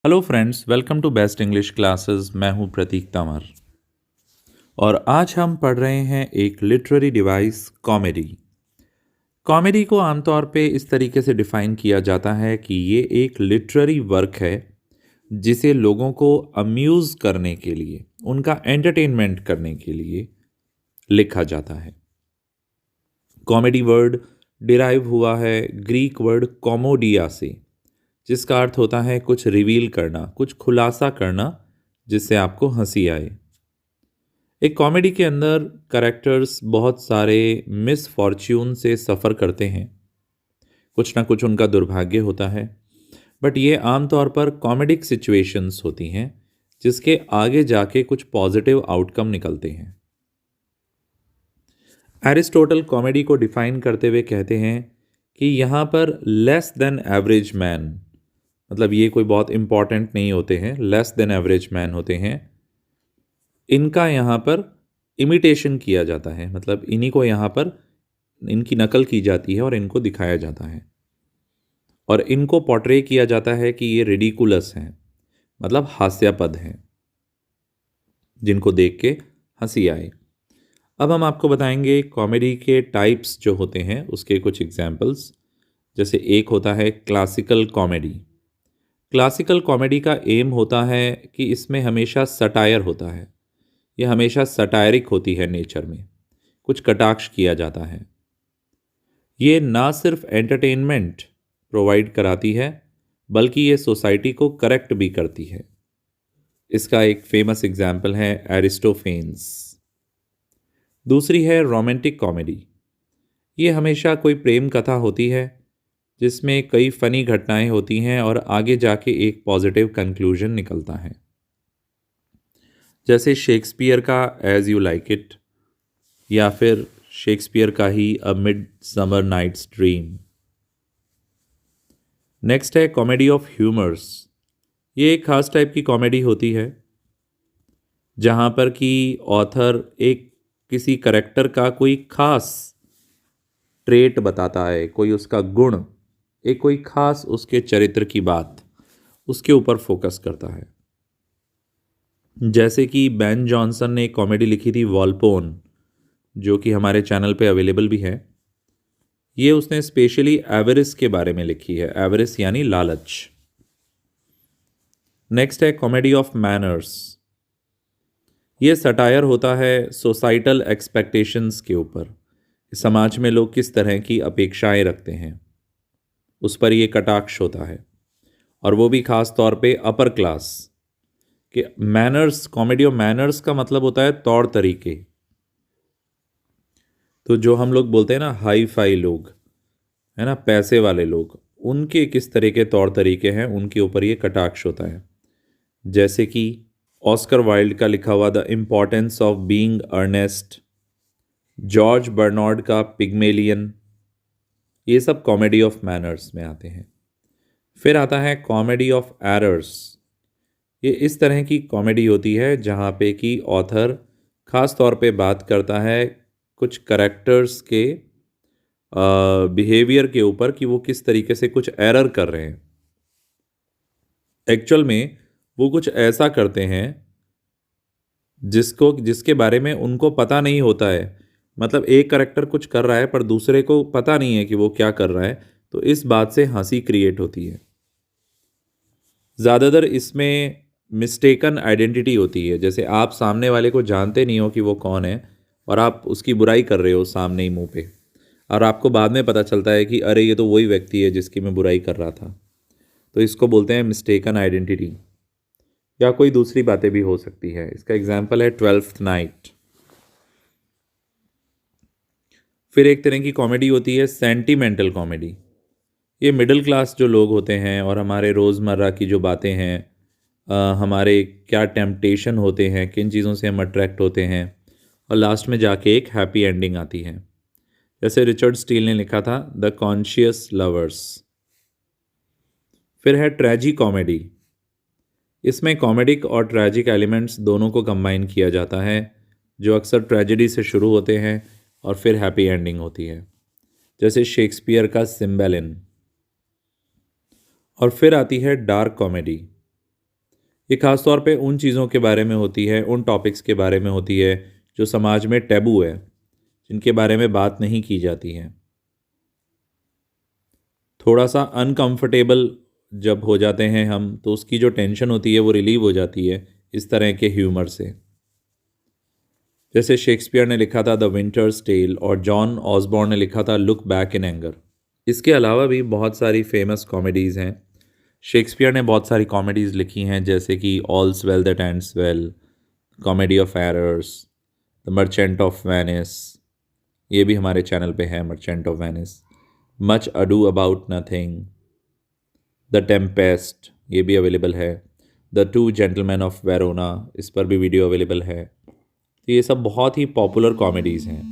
Hello friends, welcome to best English classes. मैं हूं प्रतीक तंवर और आज हम पढ़ रहे हैं एक लिटरेरी डिवाइस कॉमेडी। कॉमेडी को आमतौर पे इस तरीके से डिफाइन किया जाता है कि ये एक लिटरेरी वर्क है जिसे लोगों को अम्यूज़ करने के लिए, उनका एंटरटेनमेंट करने के लिए लिखा जाता है। कॉमेडी वर्ड डिराइव हुआ है ग्रीक वर्ड कॉमोडिया से, जिसका अर्थ होता है कुछ रिवील करना, कुछ खुलासा करना जिससे आपको हंसी आए। एक कॉमेडी के अंदर कैरेक्टर्स बहुत सारे मिसफॉर्च्यून से सफ़र करते हैं, कुछ ना कुछ उनका दुर्भाग्य होता है, बट ये आमतौर पर कॉमेडिक सिचुएशंस होती हैं जिसके आगे जाके कुछ पॉजिटिव आउटकम निकलते हैं। एरिस्टोटल कॉमेडी को डिफाइन करते हुए कहते हैं कि यहाँ पर लेस देन एवरेज मैन, मतलब ये कोई बहुत इम्पॉर्टेंट नहीं होते हैं, लेस देन एवरेज मैन होते हैं, इनका यहाँ पर इमिटेशन किया जाता है, मतलब इन्हीं को यहाँ पर इनकी नकल की जाती है और इनको दिखाया जाता है और इनको पोर्ट्रे किया जाता है कि ये रिडिकुलस हैं, मतलब हास्यास्पद हैं, जिनको देख के हंसी आए। अब हम आपको बताएंगे कॉमेडी के टाइप्स जो होते हैं उसके कुछ एग्जाम्पल्स। जैसे एक होता है क्लासिकल कॉमेडी। क्लासिकल कॉमेडी का एम होता है कि इसमें हमेशा सटायर होता है, यह हमेशा सटायरिक होती है नेचर में, कुछ कटाक्ष किया जाता है। ये ना सिर्फ एंटरटेनमेंट प्रोवाइड कराती है बल्कि ये सोसाइटी को करेक्ट भी करती है। इसका एक फेमस एग्जाम्पल है एरिस्टोफेन्स। दूसरी है रोमांटिक कॉमेडी। ये हमेशा कोई प्रेम कथा होती है जिसमें कई फ़नी घटनाएं होती हैं और आगे जाके एक पॉजिटिव कंक्लूजन निकलता है, जैसे शेक्सपियर का एज यू लाइक इट या फिर शेक्सपियर का ही a midsummer night's dream. Next है कॉमेडी ऑफ ह्यूमर्स। ये एक खास टाइप की कॉमेडी होती है जहाँ पर कि ऑथर एक किसी करेक्टर का कोई खास ट्रेट बताता है, कोई उसका गुण, एक कोई खास उसके चरित्र की बात, उसके ऊपर फोकस करता है। जैसे कि बेन जॉनसन ने एक कॉमेडी लिखी थी वॉल्पोन, जो कि हमारे चैनल पे अवेलेबल भी है। ये उसने स्पेशली एवरिस के बारे में लिखी है, एवरिस यानी लालच। नेक्स्ट है कॉमेडी ऑफ मैनर्स। ये सटायर होता है सोसाइटल एक्सपेक्टेशंस के ऊपर, समाज में लोग किस तरह की अपेक्षाएं रखते हैं उस पर ये कटाक्ष होता है, और वो भी खास तौर पे अपर क्लास के। मैनर्स, कॉमेडी ऑफ मैनर्स का मतलब होता है तौर तरीके। तो जो हम लोग बोलते हैं ना हाई फाई लोग, है ना, पैसे वाले लोग, उनके किस तरह के तौर तरीके हैं उनके ऊपर ये कटाक्ष होता है। जैसे कि ऑस्कर वाइल्ड का लिखा हुआ the importance of being earnest, George Bernard का पिग्मेलियन, ये सब कॉमेडी ऑफ मैनर्स में आते हैं। फिर आता है कॉमेडी ऑफ एरर्स। ये इस तरह की कॉमेडी होती है जहाँ पे कि ऑथर ख़ास तौर पे बात करता है कुछ करेक्टर्स के बिहेवियर के ऊपर कि वो किस तरीके से कुछ एरर कर रहे हैं। एक्चुअल में वो कुछ ऐसा करते हैं जिसके बारे में उनको पता नहीं होता है, मतलब एक करेक्टर कुछ कर रहा है पर दूसरे को पता नहीं है कि वो क्या कर रहा है, तो इस बात से हंसी क्रिएट होती है। ज़्यादातर इसमें मिस्टेकन आइडेंटिटी होती है, जैसे आप सामने वाले को जानते नहीं हो कि वो कौन है और आप उसकी बुराई कर रहे हो सामने ही मुंह पे, और आपको बाद में पता चलता है कि अरे ये तो वही व्यक्ति है जिसकी मैं बुराई कर रहा था। तो इसको बोलते हैं मिस्टेकन आइडेंटिटी, या कोई दूसरी बातें भी हो सकती है। इसका एग्जाम्पल है 12th नाइट। फिर एक तरह की कॉमेडी होती है सेंटिमेंटल कॉमेडी। ये मिडिल क्लास जो लोग होते हैं और हमारे रोज़मर्रा की जो बातें हैं, हमारे क्या टेम्पटेशन होते हैं, किन चीज़ों से हम अट्रैक्ट होते हैं, और लास्ट में जाके एक हैप्पी एंडिंग आती है। जैसे रिचर्ड स्टील ने लिखा था द कॉन्शियस लवर्स। फिर है ट्रेजी कॉमेडी। इसमें कॉमेडिक और ट्रेजिक एलिमेंट्स दोनों को कंबाइन किया जाता है, जो अक्सर ट्रेजेडी से शुरू होते हैं और फिर हैप्पी एंडिंग होती है, जैसे शेक्सपियर का सिम्बेलिन। और फिर आती है डार्क कॉमेडी। ये ख़ास तौर पे उन चीज़ों के बारे में होती है, उन टॉपिक्स के बारे में होती है जो समाज में टैबू है, जिनके बारे में बात नहीं की जाती है। थोड़ा सा अनकंफर्टेबल जब हो जाते हैं हम, तो उसकी जो टेंशन होती है वो रिलीव हो जाती है इस तरह के ह्यूमर से। जैसे शेक्सपियर ने लिखा था द विंटर्स टेल और जॉन ऑसबॉर्न ने लिखा था लुक बैक इन एंगर। इसके अलावा भी बहुत सारी फेमस कॉमेडीज़ हैं। शेक्सपियर ने बहुत सारी कॉमेडीज़ लिखी हैं, जैसे कि all's well that ends well, comedy of errors, the merchant of Venice, ये भी हमारे चैनल पे है merchant of Venice, much ado about nothing, the tempest, ये भी अवेलेबल है, the two gentlemen of Verona, इस पर भी वीडियो अवेलेबल है। तो ये सब बहुत ही पॉपुलर कॉमेडीज़ हैं।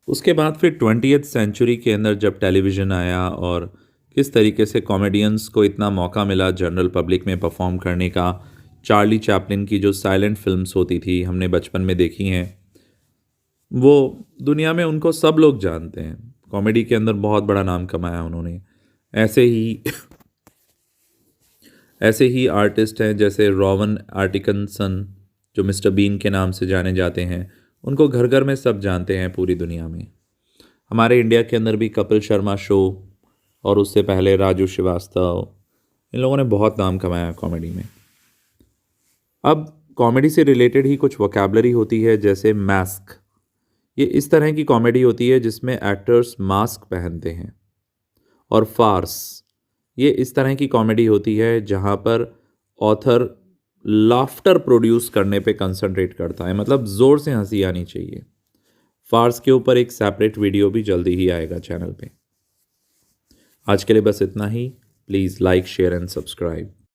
उसके बाद फिर 20th सेंचुरी के अंदर जब टेलीविज़न आया और किस तरीके से कॉमेडियंस को इतना मौका मिला जनरल पब्लिक में परफॉर्म करने का। चार्ली चैपलिन की जो साइलेंट फिल्म्स होती थी, हमने बचपन में देखी हैं, वो दुनिया में उनको सब लोग जानते हैं। कॉमेडी के अंदर बहुत बड़ा नाम कमाया उन्होंने। ऐसे ही ऐसे ही आर्टिस्ट हैं जैसे रोवन आर्टिकनसन, जो मिस्टर बीन के नाम से जाने जाते हैं। उनको घर घर में सब जानते हैं पूरी दुनिया में। हमारे इंडिया के अंदर भी कपिल शर्मा शो और उससे पहले राजू श्रीवास्तव, इन लोगों ने बहुत नाम कमाया कॉमेडी में। अब कॉमेडी से रिलेटेड ही कुछ वोकैबलरी होती है, जैसे मास्क। ये इस तरह की कॉमेडी होती है जिसमें एक्टर्स मास्क पहनते हैं। और फार्स, ये इस तरह की कॉमेडी होती है जहाँ पर ऑथर लाफ्टर प्रोड्यूस करने पे कंसंट्रेट करता है, मतलब ज़ोर से हंसी आनी चाहिए। फार्स के ऊपर एक सेपरेट वीडियो भी जल्दी ही आएगा चैनल पे। आज के लिए बस इतना ही। Please like, share and subscribe.